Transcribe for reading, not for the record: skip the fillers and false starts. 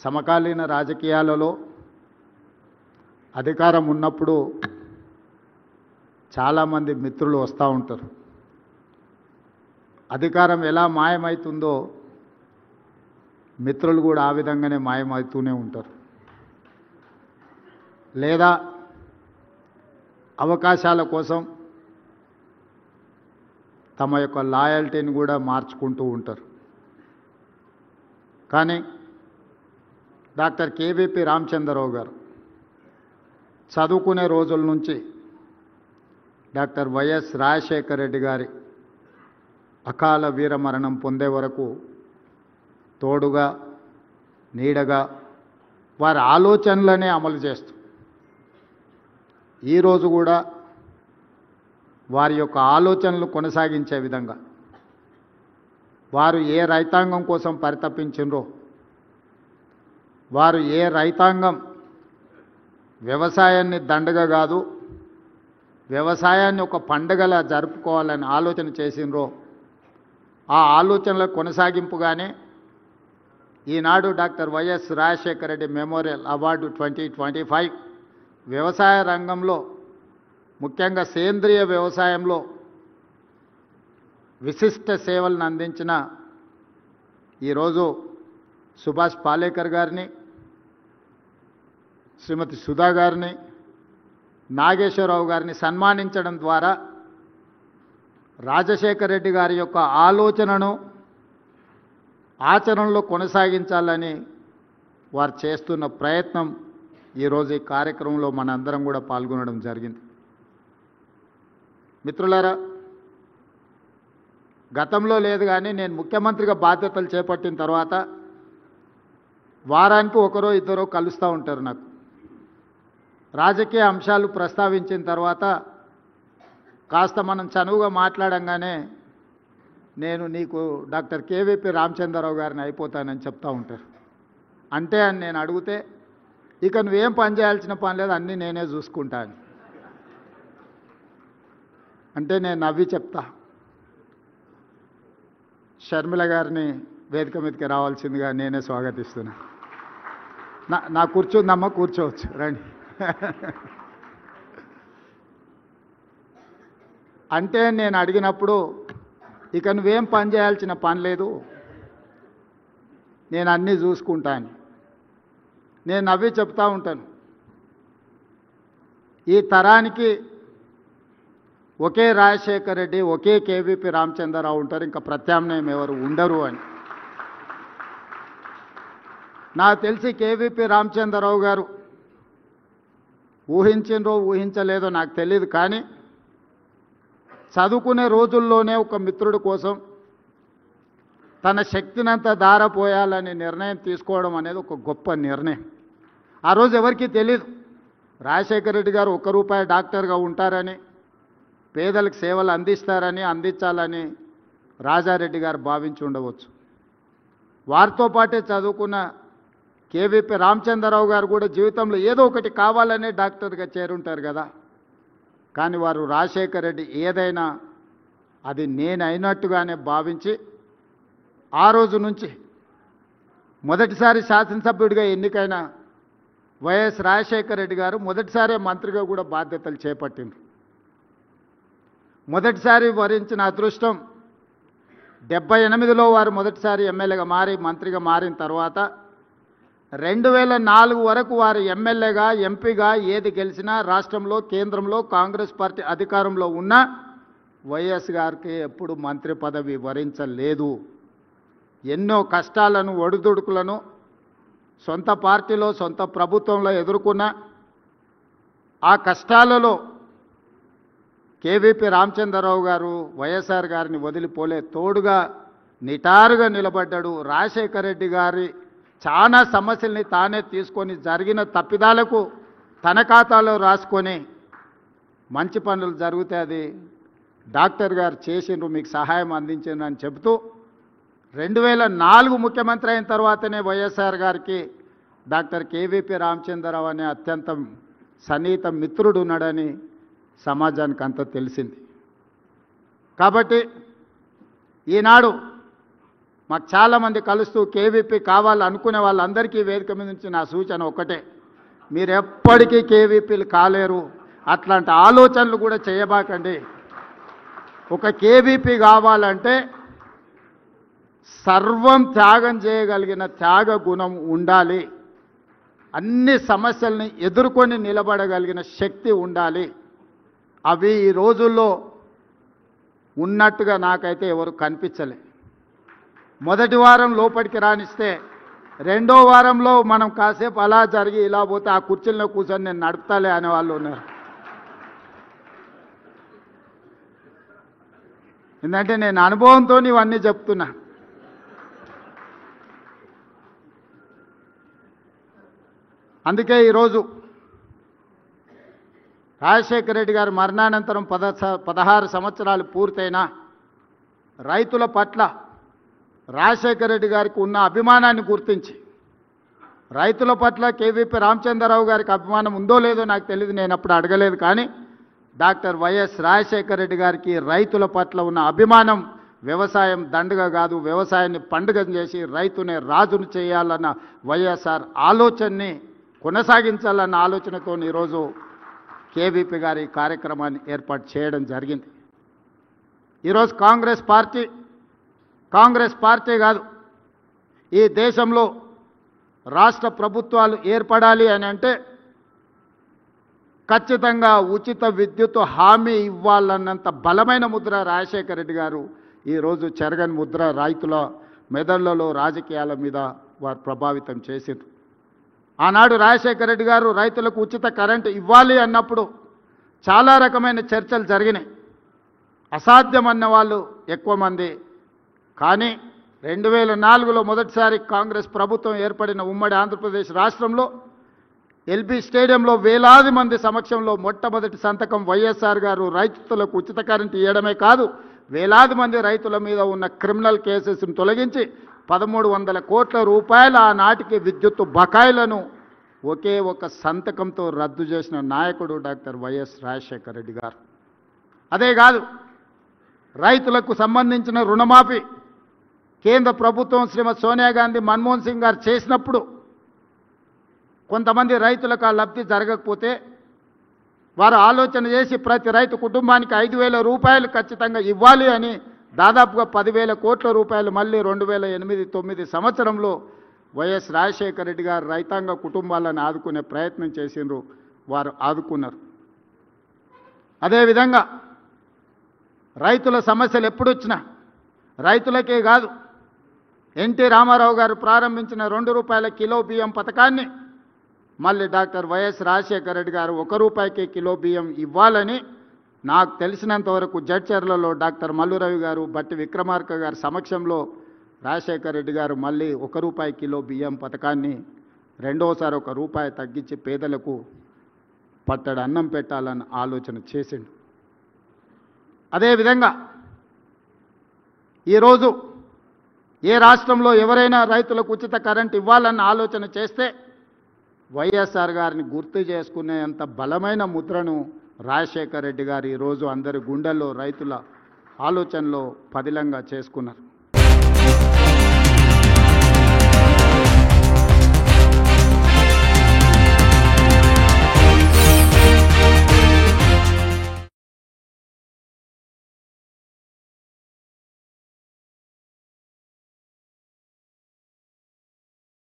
సమకాలీన రాజకీయాలలో అధికారం ఉన్నప్పుడు చాలామంది మిత్రులు వస్తూ ఉంటారు. అధికారం ఎలా మాయమవుతుందో మిత్రులు కూడా ఆ విధంగానే మాయమవుతూనే ఉంటారు. లేదా అవకాశాల కోసం తమ యొక్క లాయల్టీని కూడా మార్చుకుంటూ ఉంటారు. కానీ డాక్టర్ కేవీపీ రామచంద్రరావు గారు చదువుకునే రోజుల నుంచి డాక్టర్ వైఎస్ రాజశేఖర రెడ్డి గారి అకాల వీరమరణం పొందే వరకు తోడుగా నీడగా వారి ఆలోచనలనే అమలు చేస్తూ ఈరోజు కూడా వారి యొక్క ఆలోచనలు కొనసాగించే విధంగా వారు ఏ రైతాంగం కోసం పరితపించినరో, వారు ఏ రైతాంగం వ్యవసాయాన్ని దండగా కాదు వ్యవసాయాన్ని ఒక పండుగలా జరుపుకోవాలని ఆలోచన చేసినరో ఆ ఆలోచనల కొనసాగింపుగానే ఈనాడు doctor YS Rajasekhara Reddy memorial award 2025 వ్యవసాయ రంగంలో ముఖ్యంగా సేంద్రియ వ్యవసాయంలో విశిష్ట సేవలను అందించిన ఈరోజు సుభాష్ పాలేకర్ గారిని, శ్రీమతి సుధా గారిని, నాగేశ్వరరావు గారిని సన్మానించడం ద్వారా రాజశేఖర రెడ్డి గారి యొక్క ఆలోచనను ఆచరణలో కొనసాగించాలని వారు చేస్తున్న ప్రయత్నం ఈరోజు ఈ కార్యక్రమంలో మనందరం కూడా పాల్గొనడం జరిగింది. మిత్రులారా, గతంలో లేదు కానీ నేను ముఖ్యమంత్రిగా బాధ్యతలు చేపట్టిన తర్వాత వారానికి ఒకరో ఇద్దరో కలుస్తూ ఉంటారు. నాకు రాజకీయ అంశాలు ప్రస్తావించిన తర్వాత కాస్త మనం చనువుగా మాట్లాడంగానే నేను నీకు డాక్టర్ కేవీపీ రామచంద్రరావు గారిని అయిపోతానని చెప్తూ ఉంటారు. అంటే అని నేను అడిగితే ఇక నువ్వేం పని చేయాల్సిన పని లేదు, అన్నీ నేనే చూసుకుంటాను అంటే నేను నవ్వి చెప్తా. షర్మిల గారిని వేదిక మీదకి రావాల్సిందిగా నేనే స్వాగతిస్తున్నా. నా కూర్చుందమ్మా, కూర్చోవచ్చు, రండి. అంటే నేను అడిగినప్పుడు ఇక నువ్వేం పని చేయాల్సిన పని లేదు, నేను అన్నీ చూసుకుంటాను. నేను నవ్వి చెప్తా ఉంటాను, ఈ తరానికి ఒకే రాజశేఖర రెడ్డి, ఒకే కేవీపీ రామచంద్రరావు ఉంటారు, ఇంకా ప్రత్యామ్నాయం ఎవరు ఉండరు అని. నాకు తెలిసి కేవీపీ రామచంద్రరావు గారు ఊహించినరో ఊహించలేదో నాకు తెలియదు, కానీ చదువుకునే రోజుల్లోనే ఒక మిత్రుడి కోసం తన శక్తినంతా ధారపోయాలని నిర్ణయం తీసుకోవడం అనేది ఒక గొప్ప నిర్ణయం. ఆ రోజు ఎవరికీ తెలియదు రాజశేఖర రెడ్డి గారు ₹1 డాక్టర్గా ఉంటారని, పేదలకు సేవలు అందించాలని రాజారెడ్డి గారు భావించి ఉండవచ్చు. వారితో పాటే చదువుకున్న కేవీపీ రామచంద్రరావు గారు కూడా జీవితంలో ఏదో ఒకటి కావాలనే డాక్టర్గా చేరుంటారు కదా. కానీ వారు రాజశేఖర రెడ్డి ఏదైనా అది నేను అయినట్టుగానే భావించి ఆ రోజు నుంచి మొదటిసారి శాసనసభ్యుడిగా ఎన్నికైన వైఎస్ రాజశేఖర రెడ్డి గారు మొదటిసారి మంత్రిగా కూడా బాధ్యతలు చేపట్టిండ్రు. మొదటిసారి వరించిన అదృష్టం 78లో వారు మొదటిసారి ఎమ్మెల్యేగా మారి మంత్రిగా మారిన తర్వాత 2004 వరకు వారు ఎమ్మెల్యేగా, ఎంపీగా ఏది గెలిచినా రాష్ట్రంలో, కేంద్రంలో కాంగ్రెస్ పార్టీ అధికారంలో ఉన్న వైఎస్ గారికి ఎప్పుడు మంత్రి పదవి వరించలేదు. ఎన్నో కష్టాలను, ఒడిదుడుకులను సొంత పార్టీలో, సొంత ప్రభుత్వంలో ఎదుర్కొన్న ఆ కష్టాలలో కేవీపీ రామచంద్రరావు గారు వైఎస్ఆర్ గారిని వదిలిపోలే, తోడుగా నిటారుగా నిలబడ్డాడు. రాజశేఖర రెడ్డి గారి చాలా సమస్యల్ని తానే తీసుకొని జరిగిన తప్పిదాలకు తన ఖాతాలో రాసుకొని మంచి పనులు జరిగితే అది డాక్టర్ గారు చేసిండ్రు, మీకు సహాయం అందించిండ్రు అని చెబుతూ 2004 ముఖ్యమంత్రి అయిన తర్వాతనే వైఎస్ఆర్ గారికి డాక్టర్ కేవీపీ రామచంద్రరావు అనే అత్యంత సన్నిహిత మిత్రుడు ఉన్నాడని సమాజానికి అంతా తెలిసింది. కాబట్టి ఈనాడు మాకు చాలామంది కలుస్తూ కేవీపీ కావాలనుకునే వాళ్ళందరికీ వేదిక మీద నుంచి నా సూచన ఒకటే, మీరు ఎప్పటికీ కేవీపీలు కాలేరు, అట్లాంటి ఆలోచనలు కూడా చేయబాకండి. ఒక కేవీపీ కావాలంటే సర్వం త్యాగం చేయగలిగిన త్యాగ గుణం ఉండాలి, అన్ని సమస్యల్ని ఎదుర్కొని నిలబడగలిగిన శక్తి ఉండాలి. అవి ఈ రోజుల్లో ఉన్నట్టుగా నాకైతే ఎవరు కనిపించలే. మొదటి వారం లోపలికి రానిస్తే రెండో వారంలో మనం కాసేపు అలా జరిగి ఇలా పోతే ఆ కుర్చీల్లో కూర్చొని నేను నడుపుతాలే అనే వాళ్ళు ఉన్నారు. ఎందుకంటే నేను అనుభవంతో ఇవన్నీ చెప్తున్నా. అందుకే ఈరోజు రాజశేఖర రెడ్డి గారు మరణానంతరం 16 సంవత్సరాలు పూర్తయినా రైతుల పట్ల రాజశేఖర రెడ్డి గారికి ఉన్న అభిమానాన్ని గుర్తించి, రైతుల పట్ల కేవీపీ రామచంద్రరావు గారికి అభిమానం ఉందో లేదో నాకు తెలియదు, నేను అప్పుడు అడగలేదు. కానీ డాక్టర్ వైఎస్ రాజశేఖర రెడ్డి గారికి రైతుల పట్ల ఉన్న అభిమానం వ్యవసాయం దండగ కాదు, వ్యవసాయాన్ని పండుగ చేసి రైతునే రాజును చేయాలన్న వైఎస్ఆర్ ఆలోచనని కొనసాగించాలన్న ఆలోచనతో ఈరోజు కేవీపీ గారి కార్యక్రమాన్ని ఏర్పాటు చేయడం జరిగింది. ఈరోజు కాంగ్రెస్ పార్టీ కాదు, ఈ దేశంలో రాష్ట్ర ప్రభుత్వాలు ఏర్పడాలి అని అంటే ఖచ్చితంగా ఉచిత విద్యుత్ హామీ ఇవ్వాలన్నంత బలమైన ముద్ర రాజశేఖర రెడ్డి గారు ఈరోజు చెరగని ముద్ర రైతుల మెదళ్లలో రాజకీయాల మీద వారు ప్రభావితం చేసింది. ఆనాడు రాజశేఖర రెడ్డి గారు రైతులకు ఉచిత కరెంటు ఇవ్వాలి అన్నప్పుడు చాలా రకమైన చర్చలు జరిగినాయి. అసాధ్యమన్న వాళ్ళు ఎక్కువ మంది. కానీ 2004లో మొదటిసారి కాంగ్రెస్ ప్రభుత్వం ఏర్పడిన ఉమ్మడి ఆంధ్రప్రదేశ్ రాష్ట్రంలో ఎల్బీ స్టేడియంలో వేలాది మంది సమక్షంలో మొట్టమొదటి సంతకం వైఎస్ఆర్ గారు రైతులకు ఉచిత కరెంటు ఇవ్వడమే కాదు, వేలాది మంది రైతుల మీద ఉన్న క్రిమినల్ కేసెస్ను తొలగించి 1300 కోట్ల రూపాయల ఆనాటికి విద్యుత్ బకాయిలను ఒకే ఒక సంతకంతో రద్దు చేసిన నాయకుడు డాక్టర్ వైఎస్ రాజశేఖర రెడ్డి గారు. అదే కాదు, రైతులకు సంబంధించిన రుణమాఫీ కేంద్ర ప్రభుత్వం శ్రీమతి సోనియా గాంధీ, మన్మోహన్ సింగ్ గారు చేసినప్పుడు కొంతమంది రైతులకు ఆ లబ్ధి జరగకపోతే వారు ఆలోచన చేసి ప్రతి రైతు కుటుంబానికి 5,000 రూపాయలు ఖచ్చితంగా ఇవ్వాలి అని దాదాపుగా 10,000 కోట్ల రూపాయలు మళ్ళీ 2008-9 సంవత్సరంలో వైఎస్ రాజశేఖర రెడ్డి గారు రైతాంగ కుటుంబాలను ఆదుకునే ప్రయత్నం చేసిండ్రు, వారు ఆదుకున్నారు. అదేవిధంగా రైతుల సమస్యలు ఎప్పుడొచ్చినా రైతులకే కాదు, ఎన్టీ రామారావు గారు ప్రారంభించిన 2 రూపాయల కిలో బియ్యం పథకాన్ని మళ్ళీ డాక్టర్ వైఎస్ రాజశేఖర రెడ్డి గారు 1 రూపాయికే కిలో బియ్యం ఇవ్వాలని నాకు తెలిసినంత వరకు జడ్చర్లలో డాక్టర్ మల్లురవి గారు, బట్టి విక్రమార్క గారి సమక్షంలో రాజశేఖర రెడ్డి గారు మళ్ళీ 1 రూపాయి కిలో బియ్యం పథకాన్ని రెండోసారి 1 రూపాయి తగ్గించి పేదలకు పట్టడి అన్నం పెట్టాలని ఆలోచన చేసిండు. అదేవిధంగా ఈరోజు ఏ రాష్ట్రంలో ఎవరైనా రైతులకు ఉచిత కరెంట్ ఇవ్వాలన్న ఆలోచన చేస్తే వైఎస్ఆర్ గారిని గుర్తు చేసుకునేంత బలమైన ముద్రను రాజశేఖర రెడ్డి గారు ఈరోజు అందరి గుండెల్లో రైతుల ఆలోచనలో పదిలంగా చేసుకున్నారు.